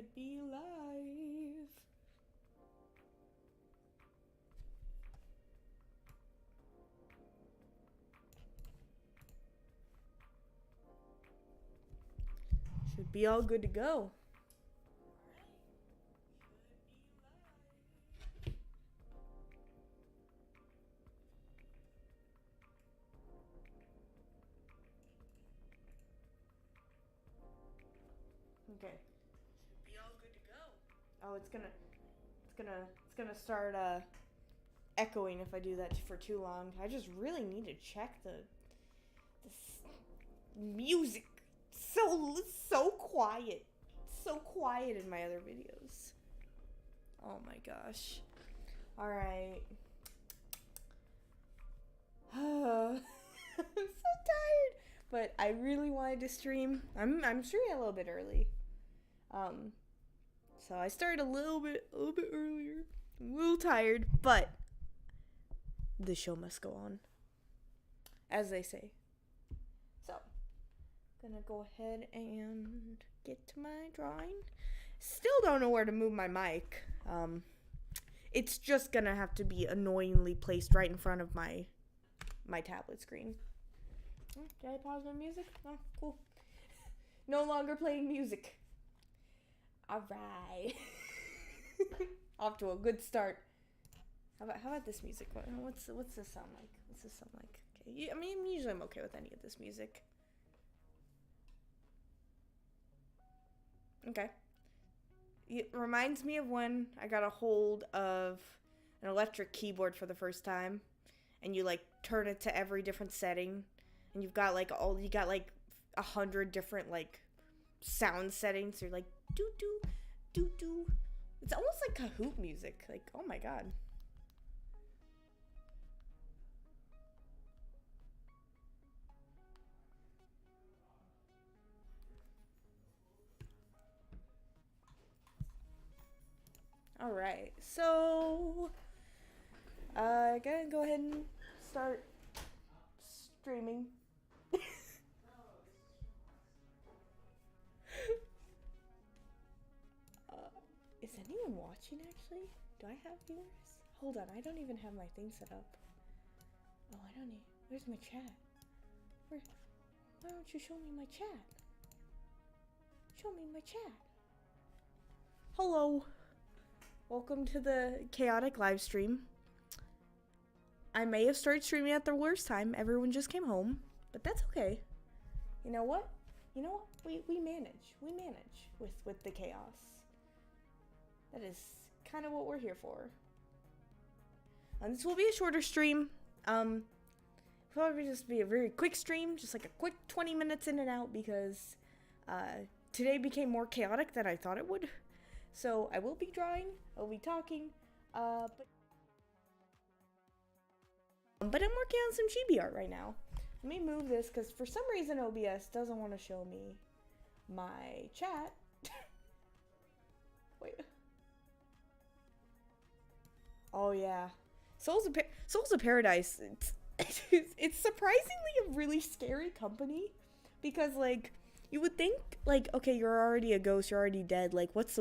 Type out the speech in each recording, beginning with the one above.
should be live. Should be all good to go. Okay. Should be all good to go. Oh, it's gonna start echoing if I do that for too long. I just really need to check the music. So quiet. So quiet in my other videos. Oh my gosh. Alright. I'm so tired. But I really wanted to stream. I'm streaming a little bit early. So I started a little bit earlier. I'm a little tired, but the show must go on, as they say. So, gonna go ahead and get to my drawing. Still don't know where to move my mic. It's just gonna have to be annoyingly placed right in front of my tablet screen. Did I pause my music? Oh, cool. No longer playing music. Alright. Off to a good start. How about this music? What's this sound like? What's this sound like? Okay. I mean, usually I'm okay with any of this music. Okay. It reminds me of when I got a hold of an electric keyboard for the first time, and you like turn it to every different setting, and you got like 100 different like sound settings. You're like doo doo doo doo. It's almost like Kahoot music. Like, oh my god. All right, so gonna go ahead and start streaming. Is anyone watching actually? Do I have viewers? Hold on, I don't even have my thing set up. Oh, I don't need. Where's my chat? Why don't you show me my chat? Show me my chat. Hello. Welcome to the chaotic live stream. I may have started streaming at the worst time. Everyone just came home, but that's okay. You know what? We manage. We manage with the chaos. That is kind of what we're here for. This will be a shorter stream. Probably just be a very quick stream, just like a quick 20 minutes in and out, because today became more chaotic than I thought it would. So I will be drawing, I'll be talking, but I'm working on some chibi art right now. Let me move this, because for some reason OBS doesn't want to show me my chat. Wait. Oh yeah. Souls of Paradise. It's surprisingly a really scary company, because like you would think like, okay, you're already a ghost, you're already dead, like what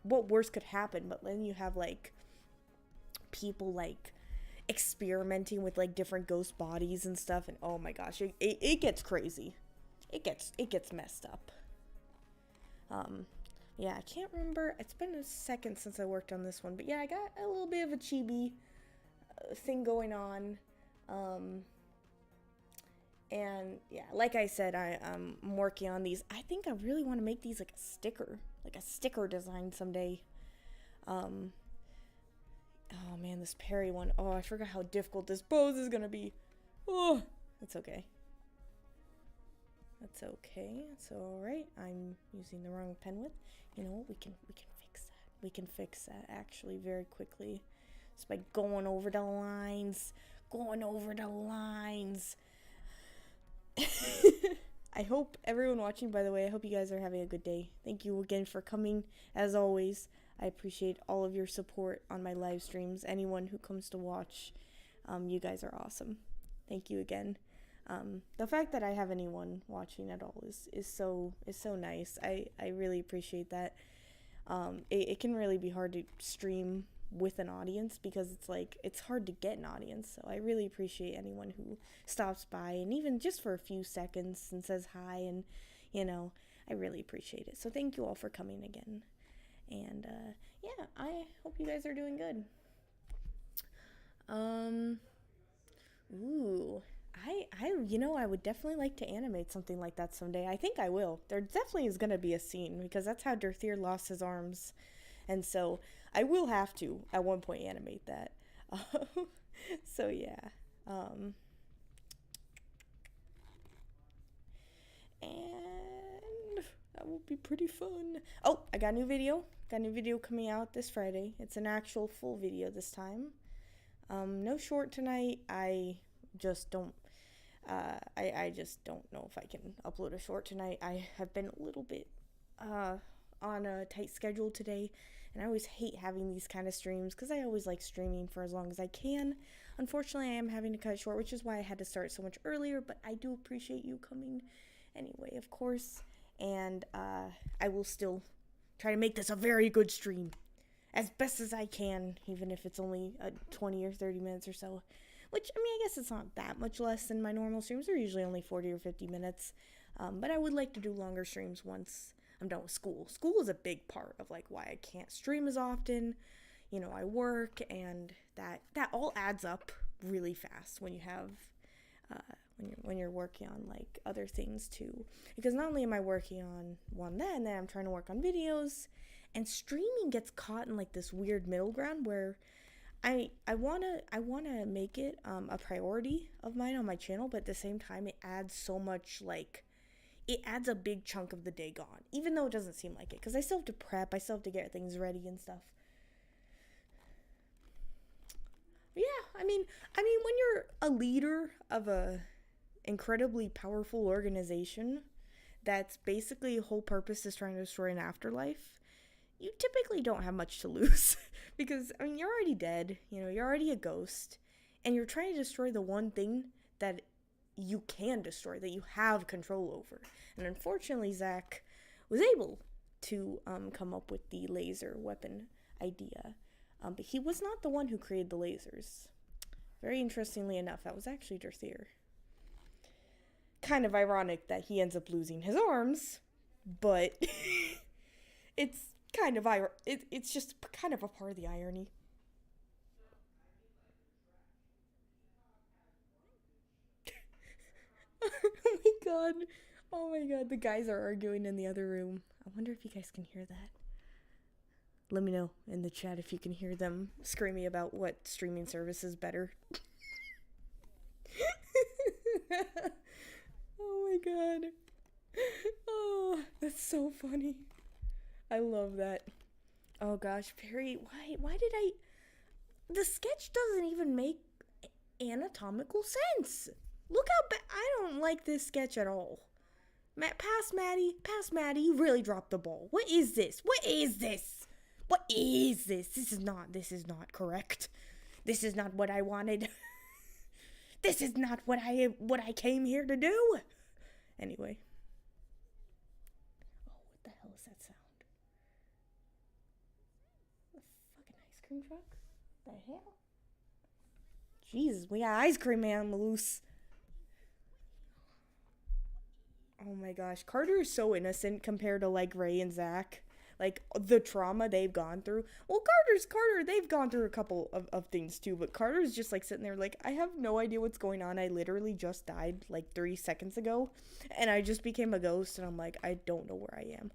worse could happen? But then you have like people like experimenting with like different ghost bodies and stuff, and oh my gosh, it gets crazy. It gets messed up. Yeah, I can't remember. It's been a second since I worked on this one, but yeah, I got a little bit of a chibi thing going on. And yeah, like I said, I'm working on these. I think I really want to make these like a sticker design someday. Oh man, this Perry one. Oh, I forgot how difficult this pose is gonna be. Oh, it's okay. That's okay. It's all right. I'm using the wrong pen width. You know what? We can fix that. We can fix that actually very quickly. Just by going over the lines. I hope everyone watching, by the way, I hope you guys are having a good day. Thank you again for coming, as always. I appreciate all of your support on my live streams. Anyone who comes to watch, you guys are awesome. Thank you again. The fact that I have anyone watching at all is so nice. I really appreciate that. It can really be hard to stream with an audience because it's like it's hard to get an audience. So I really appreciate anyone who stops by and even just for a few seconds and says hi, and I really appreciate it. So thank you all for coming again. And yeah, I hope you guys are doing good. Ooh, I would definitely like to animate something like that someday. I think I will. There definitely is gonna be a scene because that's how Derthier lost his arms, and so I will have to at one point animate that. So yeah, and that will be pretty fun. Oh, I got a new video. Got a new video coming out this Friday. It's an actual full video this time. No short tonight. I just don't. I just don't know if I can upload a short tonight. I have been a little bit on a tight schedule today, and I always hate having these kind of streams because I always like streaming for as long as I can. Unfortunately, I am having to cut it short, which is why I had to start so much earlier, but I do appreciate you coming anyway, of course, and I will still try to make this a very good stream as best as I can, even if it's only 20 or 30 minutes or so. Which, I mean, I guess it's not that much less than my normal streams. They're usually only 40 or 50 minutes. But I would like to do longer streams once I'm done with school. School is a big part of, like, why I can't stream as often. I work, and that all adds up really fast when you have, when you're working on, like, other things, too. Because not only am I working on one then I'm trying to work on videos, and streaming gets caught in, like, this weird middle ground where I wanna make it a priority of mine on my channel, but at the same time it adds so much, like, it adds a big chunk of the day gone, even though it doesn't seem like it, because I still have to prep, I still have to get things ready and stuff. But yeah, I mean when you're a leader of a incredibly powerful organization that's basically whole purpose is trying to destroy an afterlife, you typically don't have much to lose. Because, I mean, you're already dead, you're already a ghost, and you're trying to destroy the one thing that you can destroy, that you have control over. And unfortunately, Zach was able to come up with the laser weapon idea, but he was not the one who created the lasers. Very interestingly enough, that was actually Derthier. Kind of ironic that he ends up losing his arms, but it's kind of it's just kind of a part of the irony. Oh my god, the guys are arguing in the other room. I wonder if you guys can hear that. Let me know in the chat if you can hear them screaming about what streaming service is better. Oh my god. Oh, that's so funny. I love that. Oh gosh, Perry, why did the sketch doesn't even make anatomical sense. Look how I don't like this sketch at all. Pass Maddie, you really dropped the ball. What is this? This is not correct. This is not what I wanted. This is not what I came here to do. Anyway. Oh, what the hell is that sound? Fucking ice cream truck? The hell? Jesus, we got ice cream man on the loose. Oh my gosh, Carter is so innocent compared to, like, Ray and Zach. Like, the trauma they've gone through. Well, Carter, they've gone through a couple of things too, but Carter's just, like, sitting there like, I have no idea what's going on. I literally just died, like, 3 seconds ago, and I just became a ghost, and I'm like, I don't know where I am.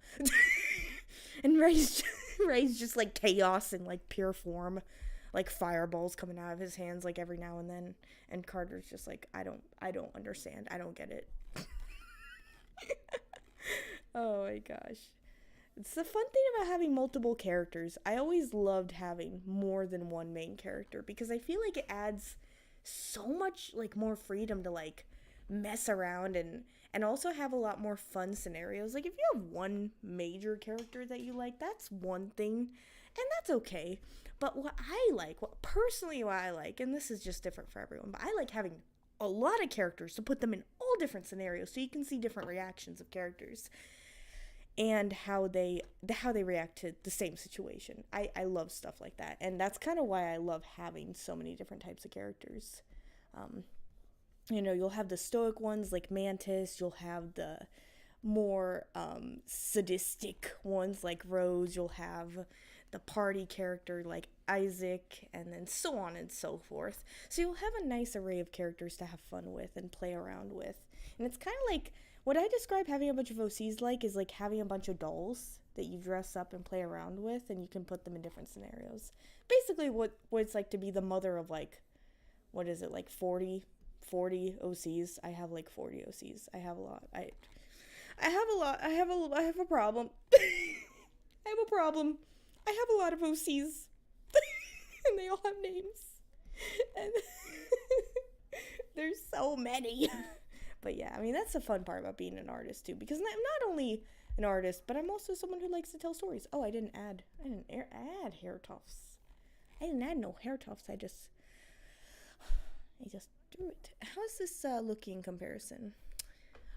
And Ray's just, like, chaos in, like, pure form. Like, fireballs coming out of his hands, like, every now and then. And Carter's just like, I don't understand. I don't get it. Oh my gosh. It's the fun thing about having multiple characters. I always loved having more than one main character because I feel like it adds so much, like, more freedom to, like, mess around and also have a lot more fun scenarios. Like, if you have one major character that you like, that's one thing, and that's okay. But what I like, and this is just different for everyone, but I like having a lot of characters to put them in all different scenarios so you can see different reactions of characters. and how they react to the same situation. I love stuff like that, and that's kind of why I love having so many different types of characters. Um, you'll have the stoic ones like Mantis. You'll have the more sadistic ones like Rose. You'll have the party character like Isaac, and then so on and so forth. So you'll have a nice array of characters to have fun with and play around with. And it's kind of like what I describe having a bunch of OCs like is like having a bunch of dolls that you dress up and play around with, and you can put them in different scenarios. Basically, what it's like to be the mother of like, what is it, like 40 OCs? I have like 40 OCs. I have a lot. I have a lot. I have a problem. I have a problem. I have a lot of OCs. And they all have names. And there's so many. But yeah, I mean, that's the fun part about being an artist too, because I'm not only an artist, but I'm also someone who likes to tell stories. Oh, I didn't add hair tufts. I didn't add no hair tufts. I just drew it. How's this looking in comparison?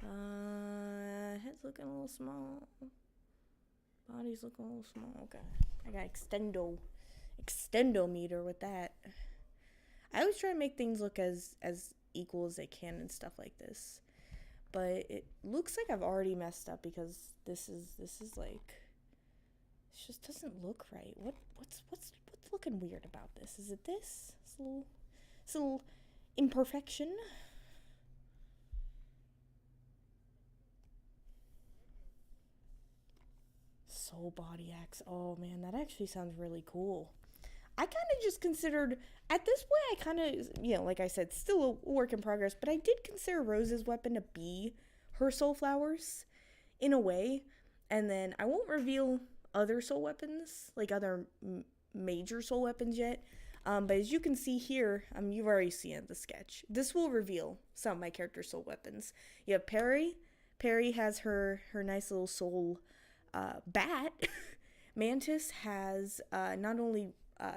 Head's looking a little small. Body's looking a little small. Okay. I got extendometer with that. I always try to make things look as equal as they can and stuff like this. But it looks like I've already messed up because this is like, it just doesn't look right. What's looking weird about this? Is it this? It's a little imperfection. Soul Body Axe. Oh man, that actually sounds really cool. I kind of just considered, at this point, I kind of, like I said, still a work in progress, but I did consider Rose's weapon to be her soul flowers, in a way. And then I won't reveal other soul weapons, like other major soul weapons yet. But as you can see here, you've already seen the sketch. This will reveal some of my character's soul weapons. You have Perry. Perry has her nice little soul bat. Mantis has not only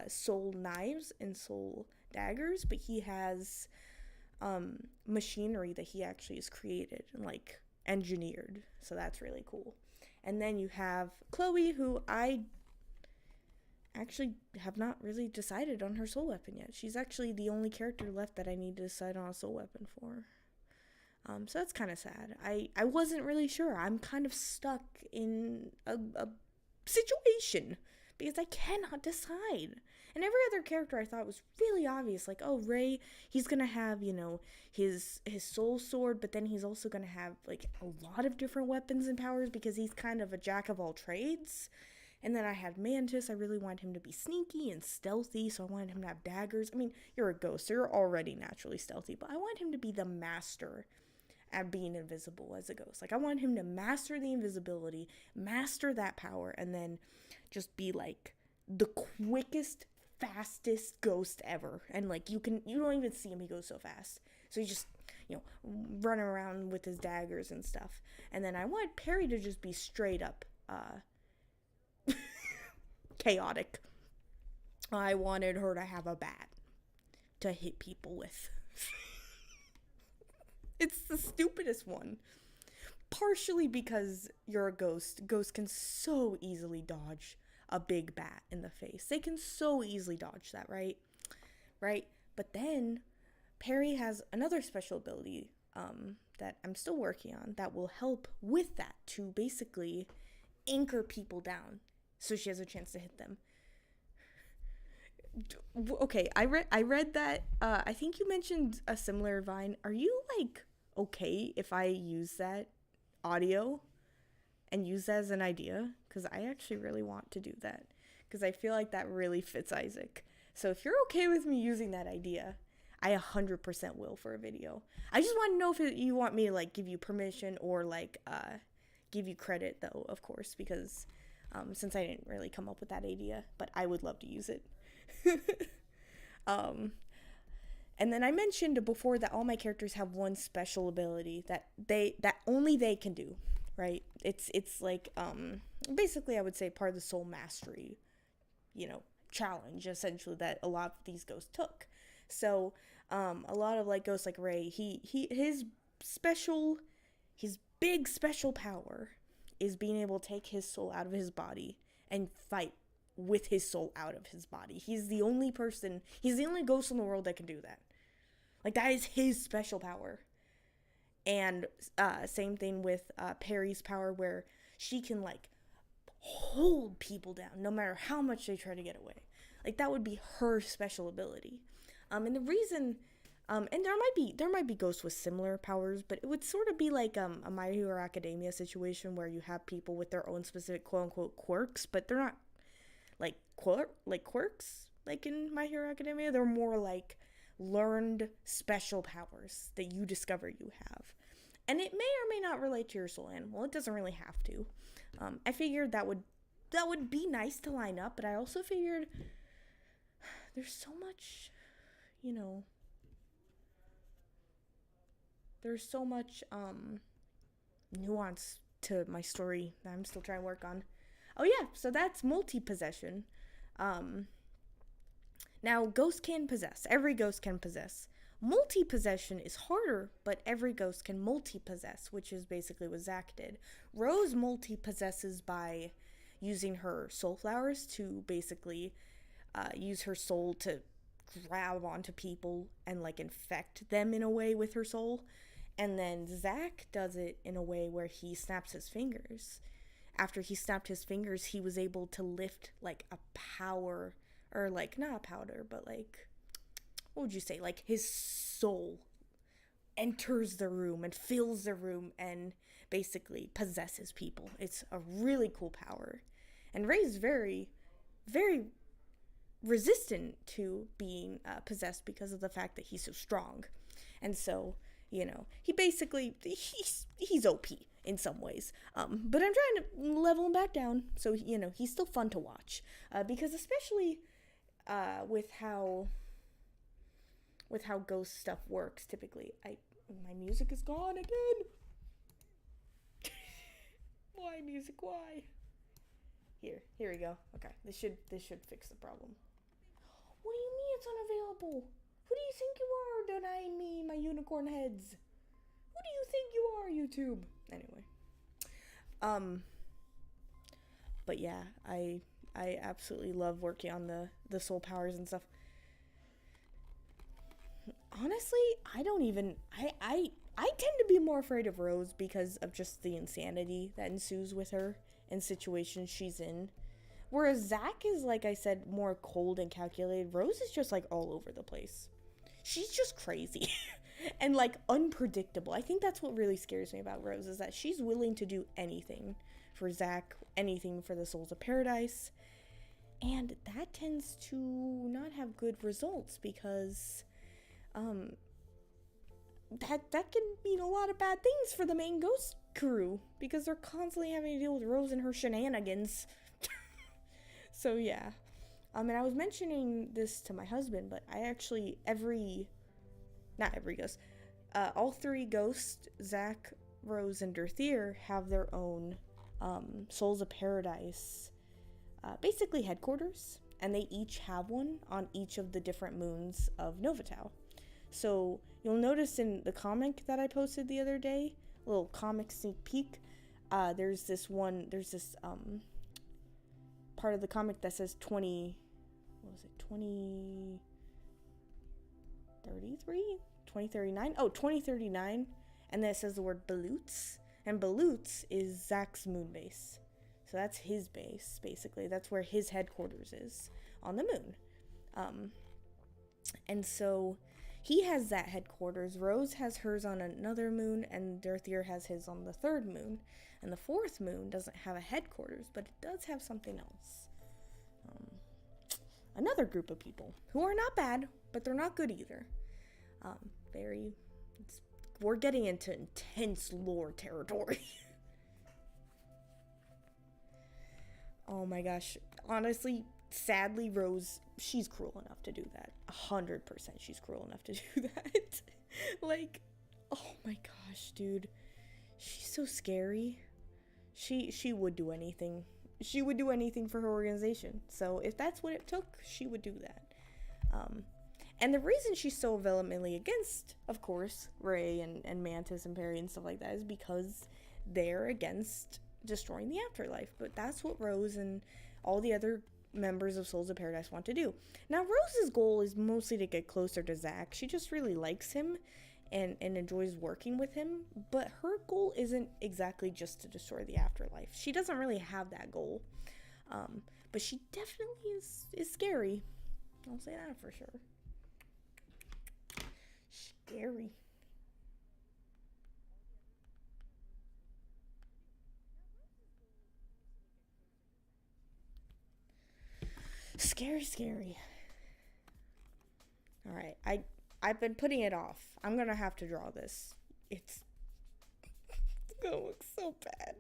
soul knives and soul daggers, but he has machinery that he actually has created and like engineered. So that's really cool. And then you have Chloe, who I actually have not really decided on her soul weapon yet. She's actually the only character left that I need to decide on a soul weapon for. So that's kind of sad. I wasn't really sure. I'm kind of stuck in a situation because I cannot decide. And every other character I thought was really obvious. Like, oh, Ray, he's going to have, his soul sword, but then he's also going to have, like, a lot of different weapons and powers because he's kind of a jack of all trades. And then I had Mantis. I really wanted him to be sneaky and stealthy, so I wanted him to have daggers. I mean, you're a ghost, so you're already naturally stealthy, but I want him to be the master at being invisible as a ghost. Like, I want him to master the invisibility, master that power, and then just be, like, the quickest, fastest ghost ever. And, like, you don't even see him, he goes so fast. So he just, running around with his daggers and stuff. And then I want Perry to just be straight up, chaotic. I wanted her to have a bat to hit people with. It's the stupidest one. Partially because you're a ghost. Ghosts can so easily dodge a big bat in the face. They can so easily dodge that, right? Right? But then Perry has another special ability that I'm still working on that will help with that to basically anchor people down so she has a chance to hit them. Okay, I read that I think you mentioned a similar Vine. Are you like okay if I use that audio and use that as an idea? Because I actually really want to do that because I feel like that really fits Isaac. So if you're okay with me using that idea, I 100% will for a video. I just want to know if you want me to like give you permission or like give you credit though, of course, because since I didn't really come up with that idea, but I would love to use it. And then I mentioned before that all my characters have one special ability that only they can do, right? It's like basically I would say part of the soul mastery, challenge essentially that a lot of these ghosts took. So a lot of like ghosts like Ray, his big special power is being able to take his soul out of his body and fight with his soul out of his body. He's the only ghost in the world that can do that. Like, that is his special power. And same thing with Perry's power, where she can, like, hold people down no matter how much they try to get away. Like, that would be her special ability. And the reason, and there might be ghosts with similar powers, but it would sort of be like a My Hero Academia situation where you have people with their own specific quote-unquote quirks, but they're not like quirks like in My Hero Academia. They're more like learned special powers that you discover you have. And it may or may not relate to your soul animal. It doesn't really have to. I figured that would be nice to line up, but I also figured there's so much, there's so much nuance to my story that I'm still trying to work on. Oh yeah, so that's multi-possession. Now, ghosts can possess. Every ghost can possess. Multi-possession is harder, but every ghost can multi-possess, which is basically what Zach did. Rose multi-possesses by using her soul flowers to basically use her soul to grab onto people and, like, infect them in a way with her soul. And then Zach does it in a way where he snaps his fingers. After he snapped his fingers, he was able to lift, like, a power, or, like, not a powder, but, like, what would you say? Like, his soul enters the room and fills the room and basically possesses people. It's a really cool power. And Ray's very, very resistant to being possessed because of the fact that he's so strong. And so, he basically, he's OP in some ways. But I'm trying to level him back down so, he's still fun to watch. Because especially with how ghost stuff works, typically, my music is gone again. Why music? Why? Here we go. Okay, this should fix the problem. What do you mean it's unavailable? Who do you think you are denying me my unicorn heads? Who do you think you are, YouTube? Anyway, but yeah, I absolutely love working on the soul powers and stuff. Honestly, I tend to be more afraid of Rose because of just the insanity that ensues with her in situations she's in. Whereas Zach is, like I said, more cold and calculated. Rose is just, like, all over the place. She's just crazy and, like, unpredictable. I think that's what really scares me about Rose, is that she's willing to do anything for Zach, anything for the Souls of Paradise. And that tends to not have good results because that can mean a lot of bad things for the main ghost crew because they're constantly having to deal with Rose and her shenanigans. So yeah, and I was mentioning this to my husband, but I actually not every ghost, all three ghosts, Zach, Rose, and Derthier, have their own Souls of Paradise basically headquarters, and they each have one on each of the different moons of Novatau. So you'll notice in the comic that I posted the other day, a little comic sneak peek, there's this part of the comic that says 2039? Oh, 2039, and then it says the word Baloots, and Baloots is Zach's moon base. So that's his base, basically. That's where his headquarters is, on the moon. And so he has that headquarters. Rose has hers on another moon, and Derthier has his on the third moon. And the fourth moon doesn't have a headquarters, but it does have something else. Another group of people who are not bad, but they're not good either. We're getting into intense lore territory. Oh my gosh. Honestly, sadly, Rose, she's cruel enough to do that. 100% she's cruel enough to do that. Like, oh my gosh, dude. She's so scary. She would do anything. She would do anything for her organization. So if that's what it took, she would do that. And the reason she's so vehemently against, of course, Ray and Mantis and Perry and stuff like that is because they're against destroying the afterlife. But that's what Rose and all the other members of Souls of Paradise want to do. Now, Rose's goal is mostly to get closer to Zach. She just really likes him and enjoys working with him, but her goal isn't exactly just to destroy the afterlife. She doesn't really have that goal, but she definitely is scary. I'll say that for sure. Scary. Scary. Alright, I've been putting it off. I'm gonna have to draw this. It's gonna look so bad.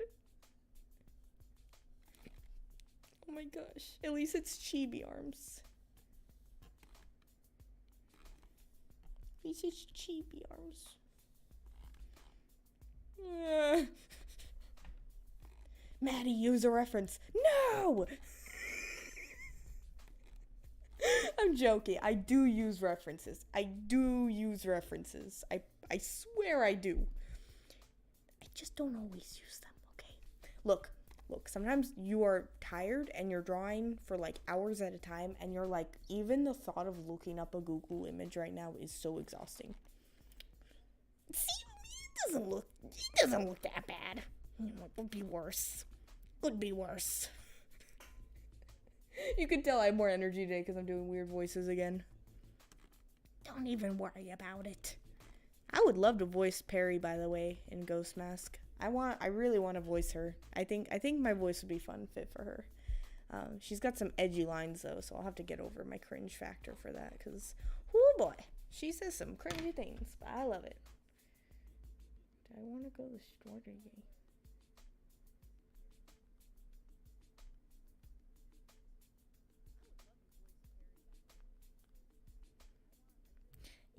Oh my gosh. At least it's chibi arms. At least it's chibi arms. Maddie, use a reference. No! I'm joking. I do use references. I swear I do. I just don't always use them, okay? Look, sometimes you are tired and you're drawing for like hours at a time and you're like, even the thought of looking up a Google image right now is so exhausting. See, it doesn't look that bad. It would be worse. You can tell I have more energy today because I'm doing weird voices again. Don't even worry about it. I would love to voice Perry, by the way, in Ghost Mask. I really want to voice her. I think my voice would be fun fit for her. She's got some edgy lines though, so I'll have to get over my cringe factor for that. Cause, oh boy, she says some cringy things, but I love it. Do I want to go the shorter game?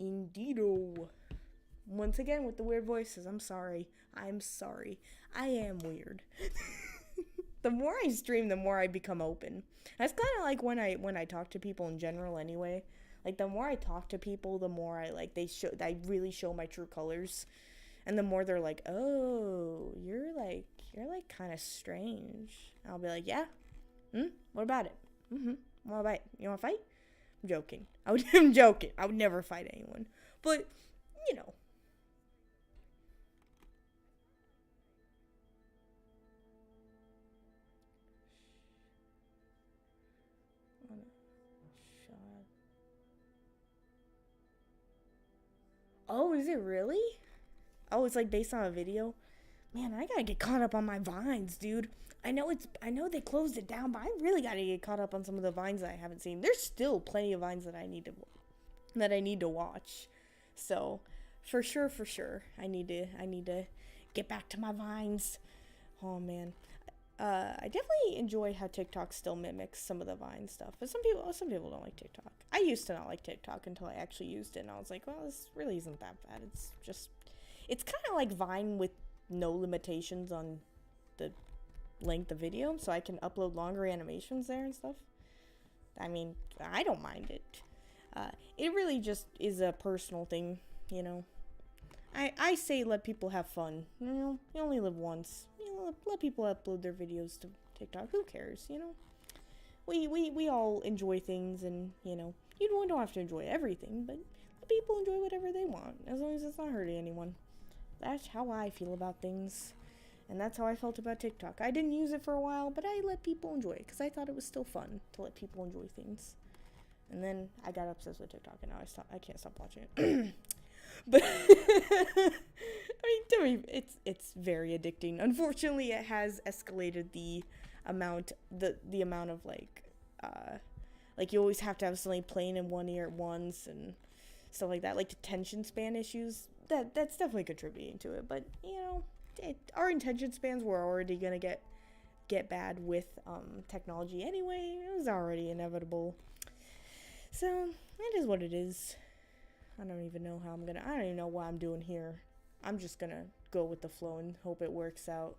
Indeedo. Once again with the weird voices. I'm sorry. I am weird. The more I stream, the more I become open. That's kind of like when I talk to people in general anyway. Like the more I talk to people, the more I really show my true colors. And the more they're like, "Oh, you're like kind of strange." I'll be like, "Yeah? What about it? What about it? You want to fight?" I'm joking. I'm joking. I would never fight anyone. But, you know. Oh, is it really? Oh, it's like based on a video? Man, I gotta get caught up on my Vines, dude. I know they closed it down, but I really gotta get caught up on some of the Vines that I haven't seen. There's still plenty of Vines that I need to watch. So, for sure, I need to get back to my Vines. Oh man, I definitely enjoy how TikTok still mimics some of the Vine stuff, but some people don't like TikTok. I used to not like TikTok until I actually used it, and I was like, well, this really isn't that bad. It's kind of like Vine with no limitations on the length of video, so I can upload longer animations there and stuff. I mean, I don't mind it. It really just is a personal thing, you know. I say let people have fun. You know, you only live once. You know, let people upload their videos to TikTok. Who cares, you know? We all enjoy things, and, you know, you don't have to enjoy everything, but let people enjoy whatever they want, as long as it's not hurting anyone. That's how I feel about things. And that's how I felt about TikTok. I didn't use it for a while, but I let people enjoy it because I thought it was still fun to let people enjoy things. And then I got obsessed with TikTok, and now I can't stop watching it. But I mean, it's very addicting. Unfortunately, it has escalated the amount of like you always have to have something playing in one ear at once and stuff like that. Like attention span issues. That's definitely contributing to it. But you know, our attention spans were already gonna get bad with technology anyway. It was already inevitable. So it is what it is. I don't even know I don't even know what I'm doing here. I'm just gonna go with the flow and hope it works out.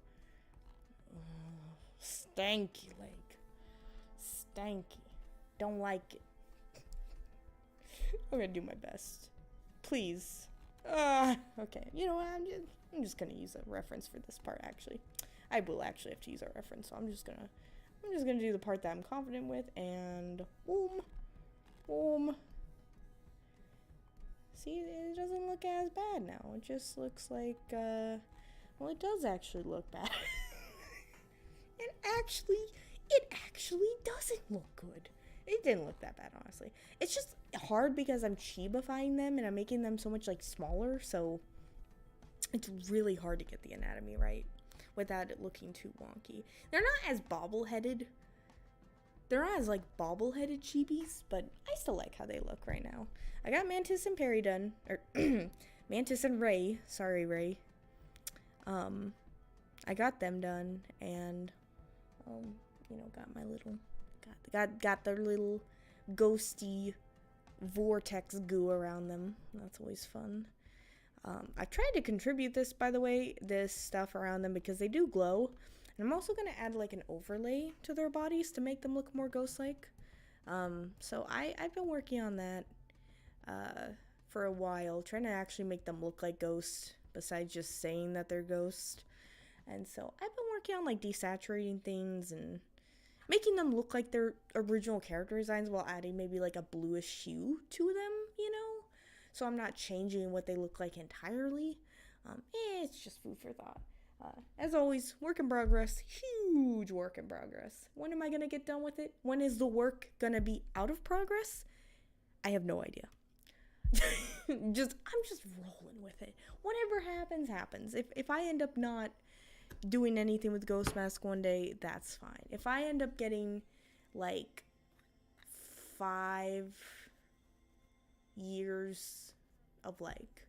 Stanky leg. Stanky. Don't like it. I'm gonna do my best. Please. Okay. You know what? I'm just gonna use a reference for this part, actually. I will actually have to use our reference, so I'm just gonna do the part that I'm confident with, and boom, boom. See, it doesn't look as bad now. It just looks like, well, it does actually look bad. it actually doesn't look good. It didn't look that bad, honestly. It's just hard because I'm chibifying them and I'm making them so much, like, smaller, so it's really hard to get the anatomy right without it looking too wonky. They're not as bobbleheaded. They're not as, like, bobbleheaded chibis, but I still like how they look right now. I got Mantis and Perry done, or Mantis and Ray. Sorry, Ray. I got them done, and, you know, got my little, got their little ghosty vortex goo around them. That's always fun. I tried to contribute this, by the way, this stuff around them because they do glow. And I'm also going to add like an overlay to their bodies to make them look more ghost-like. So I've been working on that for a while, trying to actually make them look like ghosts besides just saying that they're ghosts. And so I've been working on like desaturating things and making them look like their original character designs while adding maybe like a bluish hue to them, you know? So I'm not changing what they look like entirely. It's just food for thought. As always, work in progress. Huge work in progress. When am I going to get done with it? When is the work going to be out of progress? I have no idea. I'm just rolling with it. Whatever happens, happens. If I end up not doing anything with Ghost Mask one day, that's fine. If I end up getting like 5 years of like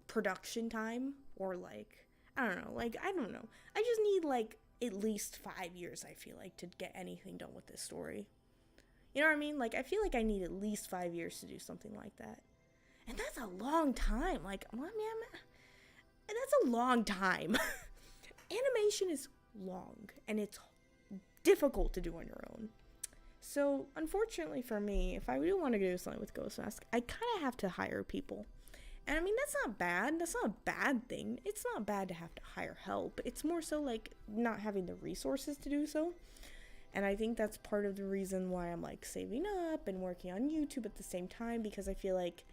production time, or like I don't know. I just need like at least 5 years, I feel like, to get anything done with this story. You know what I mean? Like, I feel like I need at least 5 years to do something like that. And that's a long time. Like, well, I mean, that's a long time. Animation is long, and it's difficult to do on your own. So, unfortunately for me, if I do want to do something with Ghost Mask, I kind of have to hire people. And I mean, that's not bad. That's not a bad thing. It's not bad to have to hire help. It's more so like not having the resources to do so. And I think that's part of the reason why I'm like saving up and working on YouTube at the same time, because I feel like,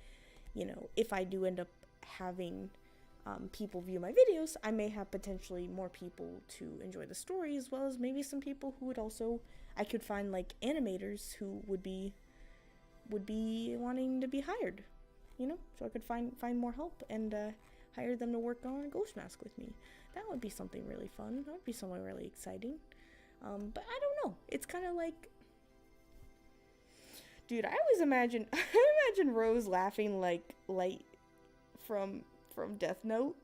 you know, if I do end up having people view my videos, I may have potentially more people to enjoy the story, as well as maybe some people who would also, I could find like animators who would be wanting to be hired, you know, so I could find more help and hire them to work on Ghost Mask with me. That would be something really fun. That would be something really exciting. But I don't know. It's kind of like, dude, I always imagine Rose laughing like Light from Death Note,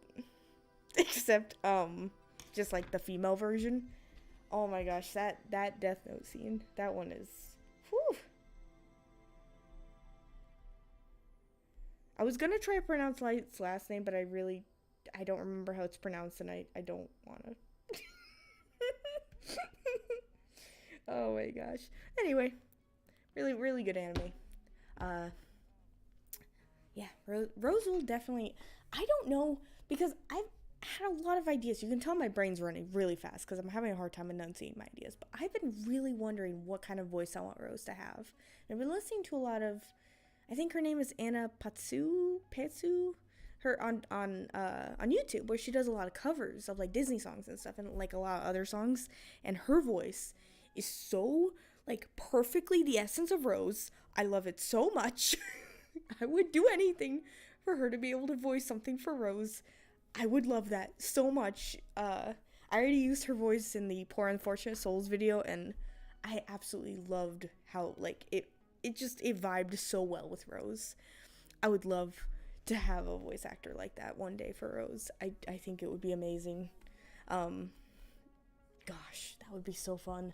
except just like the female version. Oh my gosh, that Death Note scene, that one is, whew. I was gonna try to pronounce Light's last name, but I don't remember how it's pronounced, and I don't wanna. Oh my gosh. Anyway, really, really good anime. Yeah, Rose will definitely, I don't know, because I've had a lot of ideas. You can tell my brain's running really fast because I'm having a hard time enunciating my ideas, but I've been really wondering what kind of voice I want Rose to have. And I've been listening to a lot of, I think her name is Anna Patsu, her on YouTube, where she does a lot of covers of like Disney songs and stuff, and like a lot of other songs, and her voice is so like perfectly the essence of Rose. I love it so much. I would do anything for her to be able to voice something for Rose. I would love that so much. I already used her voice in the Poor Unfortunate Souls video, and I absolutely loved how like it vibed so well with Rose. I would love to have a voice actor like that one day for Rose. I think it would be amazing. Gosh, that would be so fun.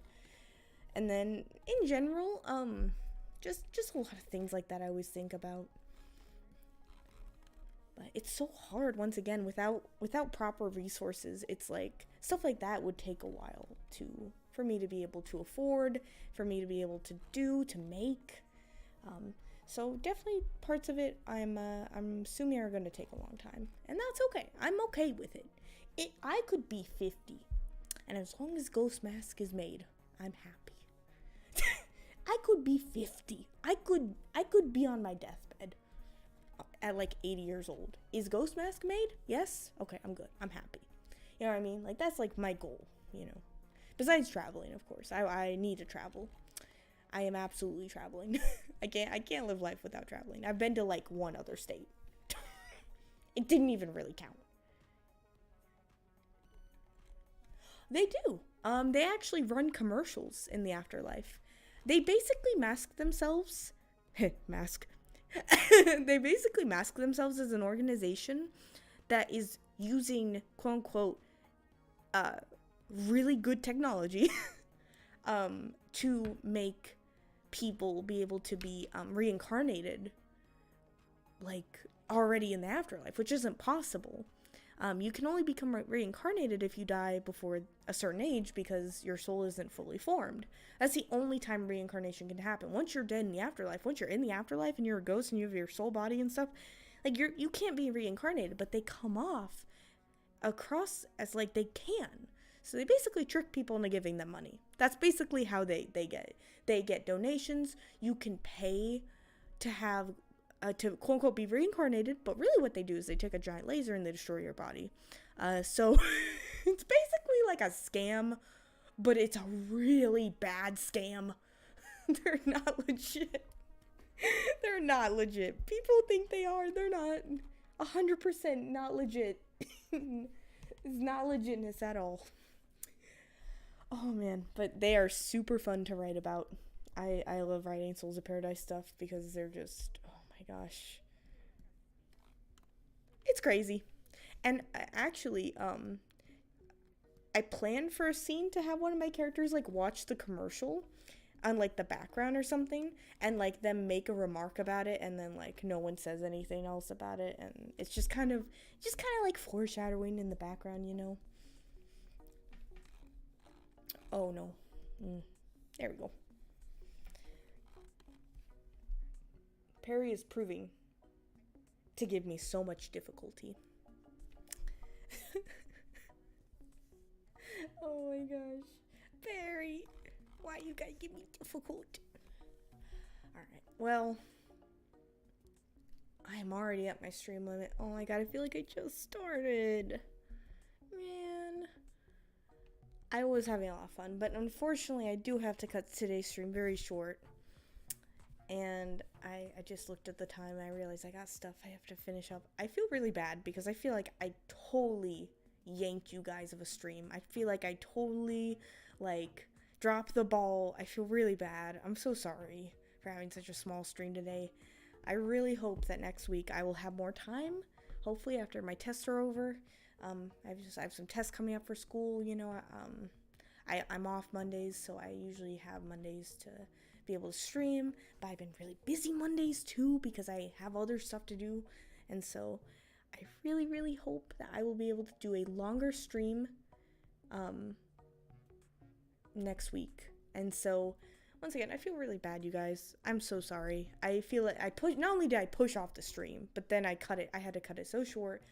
And then in general, just a lot of things like that I always think about. But it's so hard, once again, without proper resources. It's like stuff like that would take a while for me to be able to afford, for me to be able to make. So definitely parts of it I'm assuming are going to take a long time, and that's okay. I'm okay with it. I could be 50, and as long as Ghost Mask is made, I'm happy. I could be 50. I could be on my deathbed at like 80 years old. Is Ghost Mask made? Yes? Okay, I'm good. I'm happy. You know what I mean? Like, that's like my goal, you know. Besides traveling, of course. I need to travel. I am absolutely traveling. I can't live life without traveling. I've been to like one other state. It didn't even really count. They do. They actually run commercials in the afterlife. They basically mask themselves. Mask. They basically mask themselves as an organization that is using, quote unquote, really good technology to make people be able to be reincarnated, like, already in the afterlife, which isn't possible. You can only become reincarnated if you die before a certain age because your soul isn't fully formed. That's the only time reincarnation can happen. Once you're dead in the afterlife, once you're in the afterlife and you're a ghost and you have your soul body and stuff, like, you can't be reincarnated, but they come off across as like they can. So they basically trick people into giving them money. That's basically how they get it. They get donations. You can pay to have to quote unquote be reincarnated, but really what they do is they take a giant laser and they destroy your body. So it's basically like a scam, but it's a really bad scam. They're not legit. They're not legit. People think they are. They're not. 100% not legit. It's not legitness at all. Oh man, but they are super fun to write about. I love writing Souls of Paradise stuff because they're just, oh my gosh. It's crazy. And actually, I planned for a scene to have one of my characters like watch the commercial on like the background or something and like them make a remark about it and then like no one says anything else about it, and it's just kind of like foreshadowing in the background, you know. Oh no. There we go. Perry is proving to give me so much difficulty. Oh my gosh. Perry, why you gotta give me difficult? Alright, well, I'm already at my stream limit. Oh my god, I feel like I just started. Man. I was having a lot of fun, but unfortunately I do have to cut today's stream very short. And I just looked at the time and I realized I got stuff I have to finish up. I feel really bad because I feel like I totally yanked you guys of a stream. I feel like I totally, like, dropped the ball. I feel really bad. I'm so sorry for having such a small stream today. I really hope that next week I will have more time. Hopefully after my tests are over. I have some tests coming up for school, you know. I'm off Mondays, so I usually have Mondays to be able to stream, but I've been really busy Mondays too because I have other stuff to do, and so I really, really hope that I will be able to do a longer stream next week. And so once again, I feel really bad, you guys. I'm so sorry. I feel like not only did I push off the stream, but then I had to cut it so short.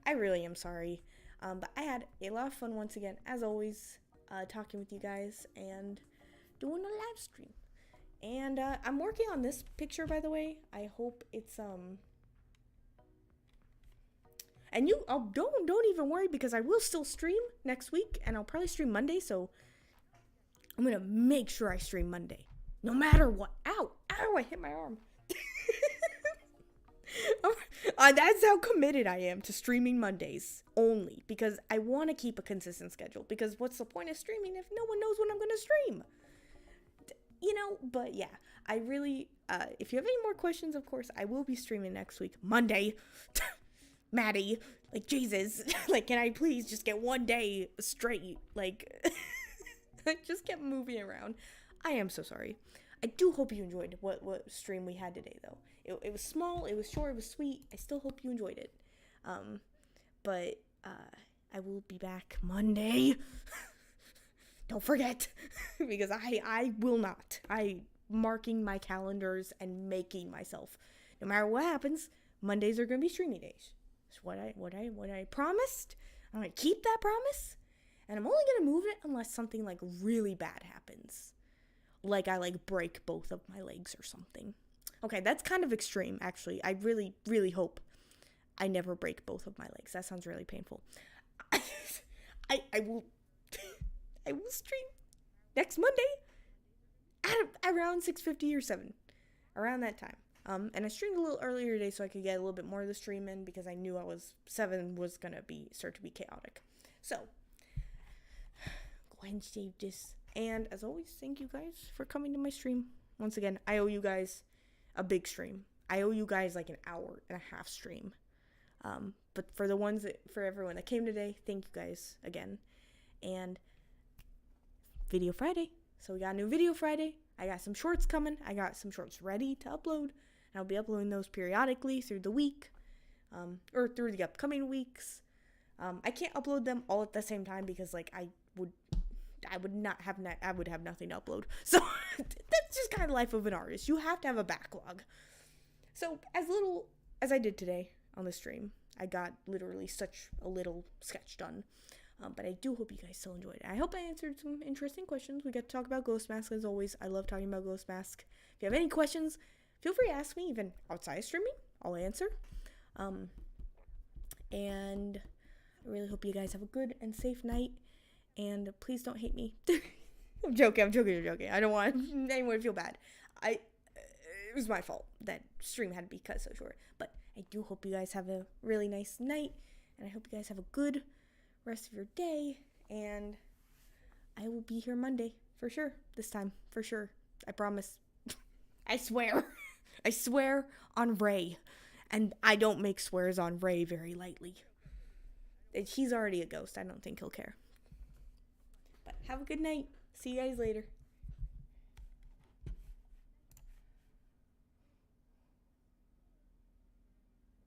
I really am sorry. But I had a lot of fun once again, as always, talking with you guys and doing a live stream. And I'm working on this picture, by the way. I hope it's and you don't even worry because I will still stream next week and I'll probably stream Monday, so I'm gonna make sure I stream Monday. No matter what. Ow! Ow, I hit my arm. That's how committed I am to streaming Mondays only, because I want to keep a consistent schedule, because what's the point of streaming if no one knows when I'm going to stream? You know, but yeah, I really, if you have any more questions, of course, I will be streaming next week, Monday. Maddie, like, Jesus, like, can I please just get one day straight? Like, I just kept moving around. I am so sorry. I do hope you enjoyed what stream we had today, though. It was small, it was short, it was sweet. I still hope you enjoyed it. But I will be back Monday. Don't forget, because I will not. I'm marking my calendars and making myself. No matter what happens, Mondays are going to be streaming days. It's what I promised. I'm gonna keep that promise, and I'm only gonna move it unless something like really bad happens. Like I like break both of my legs or something. Okay, that's kind of extreme, actually. I really, really hope I never break both of my legs. That sounds really painful. I will I will stream next Monday at around 6:50 or 7, around that time. And I streamed a little earlier today so I could get a little bit more of the stream in because I knew 7 was gonna start to be chaotic. So go ahead and save this. And as always, thank you guys for coming to my stream. Once again, I owe you guys a big stream. I owe you guys like an hour and a half stream. But for everyone that came today, thank you guys again. And Video Friday. So we got a new Video Friday. I got some shorts coming. I got some shorts ready to upload. And I'll be uploading those periodically through the week, or through the upcoming weeks. I can't upload them all at the same time because like I would have nothing to upload. So that's just kind of life of an artist. You have to have a backlog. So as little as I did today on the stream, I got literally such a little sketch done. But I do hope you guys still enjoyed it. I hope I answered some interesting questions. We got to talk about Ghost Mask as always. I love talking about Ghost Mask. If you have any questions, feel free to ask me, even outside of streaming. I'll answer. And I really hope you guys have a good and safe night. And please don't hate me. I'm joking. I don't want anyone to feel bad. It was my fault that stream had to be cut so short. But I do hope you guys have a really nice night. And I hope you guys have a good rest of your day. And I will be here Monday for sure. This time for sure. I promise. I swear. I swear on Ray. And I don't make swears on Ray very lightly. He's already a ghost. I don't think he'll care. But have a good night. See you guys later.